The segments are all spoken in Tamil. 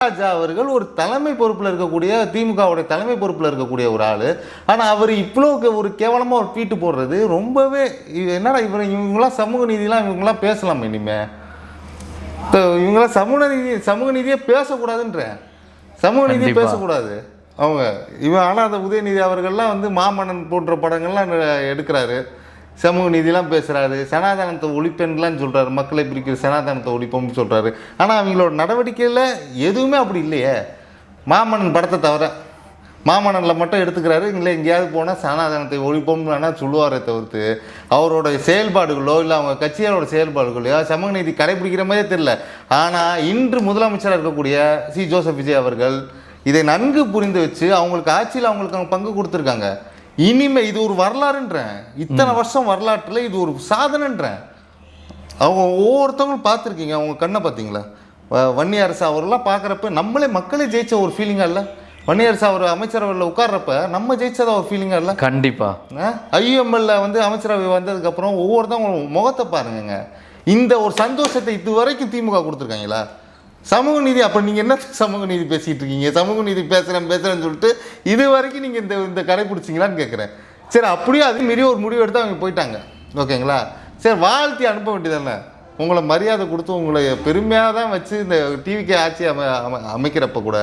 ராஜா அவர்கள் ஒரு தலைமை பொறுப்பில் இருக்கக்கூடிய திமுகவுடைய தலைமை பொறுப்பில் இருக்கக்கூடிய ஒரு ஆள். ஆனால் அவர் இவ்வளோ ஒரு கேவலமாக ஒரு ட்வீட்டு போடுறது ரொம்பவே என்னடா இவங்களாம் சமூக நீதிலாம் இவங்களாம் பேசலாமா இனிமே? இவங்களாம் சமூக நீதியே பேசக்கூடாதுன்றேன். சமூக நீதியை பேசக்கூடாது அவங்க. ஆனால் அந்த உதயநிதி அவர்கள்லாம் வந்து மாமன்னன் போன்ற படங்கள்லாம் எடுக்கிறாரு, சமூக நீதிலாம் பேசுகிறாரு, சனாதனத்தை ஒழிப்பென்லாம் சொல்கிறாரு, மக்களை பிரிக்கிற சனாதனத்தை ஒழிப்போம்னு சொல்கிறாரு. ஆனால் அவங்களோட நடவடிக்கையில் எதுவுமே அப்படி இல்லையே. மாமன்னன் படத்தை தவிர மாமன்னனில் மட்டும் எடுத்துக்கிறாரு. இல்லை எங்கேயாவது போனால் சனாதனத்தை ஒழிப்போம்னு வேணால் சொல்லுவாரே தவிர்த்து அவரோட செயல்பாடுகளோ இல்லை அவங்க கட்சியோட செயல்பாடுகளோ சமூக நீதி கடைபிடிக்கிற மாதிரியே தெரியல. ஆனால் இன்று முதலமைச்சராக இருக்கக்கூடிய ஜோசப் விஜய் அவர்கள் இதை நன்கு புரிந்து வச்சு அவங்களுக்கு ஆட்சியில் அவங்களுக்கு அவங்க பங்கு கொடுத்துருக்காங்க. இனிமே இது ஒரு வரலாறுன்றேன். இத்தனை வருஷம் வரலாற்றில் இது ஒரு சாதனைன்றேன். அவங்க ஒவ்வொருத்தவங்களும் பார்த்துருக்கீங்க, அவங்க கண்ணை பார்த்தீங்களா? வன்னியரசு அவரெல்லாம் பார்க்குறப்ப நம்மளே மக்களே ஜெயிச்ச ஒரு ஃபீலிங்காக இல்லை? வன்னியரசு அவர் அமைச்சரவையில் உட்கார்றப்ப நம்ம ஜெயிச்சதா ஒரு ஃபீலிங்காக இல்லை? கண்டிப்பாக. ஐஎம்எல்ல வந்து அமைச்சரவை வந்ததுக்கப்புறம் ஒவ்வொருத்தவங்க முகத்தை பாருங்க. இந்த ஒரு சந்தோஷத்தை இது வரைக்கும் திமுக கொடுத்துருக்காங்களா? சமூக நீதி அப்போ நீங்கள் என்ன சமூக நீதி பேசிகிட்டு இருக்கீங்க? சமூக நீதி பேசுகிறேன்னு சொல்லிட்டு இது வரைக்கும் நீங்கள் இந்த கடைப்பிடிச்சிங்களான்னு கேட்குறேன். சரி, அப்படியே அது மீறி ஒரு முடிவு எடுத்து அவங்க போயிட்டாங்க, ஓகேங்களா? சரி, வாழ்த்தி அனுப்ப வேண்டியதானே? உங்களை மரியாதை கொடுத்து உங்களை பெருமையாக தான் வச்சு இந்த டிவிகே ஆட்சி அமைக்கிறப்ப கூட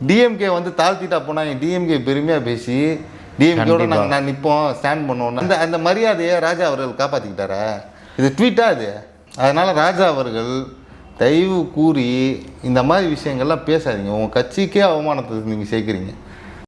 டிஎம்கே வந்து தாழ்த்திட்டா போனால் டிஎம்கே பெருமையாக பேசி டிஎம்கேயோட நான் நிற்போம், ஸ்டாண்ட் பண்ணுவோம், அந்த மரியாதையை ராஜா அவர்கள் காப்பாற்றிக்கிட்டாரா? இது ட்வீட்டாக இது. அதனால் ராஜா அவர்கள் தயவு கூறி இந்த மாதிரி விஷயங்கள்லாம் பேசாதீங்க. உங்கள் கட்சிக்கே அவமானத்தை நீங்கள் சேர்க்குறீங்க.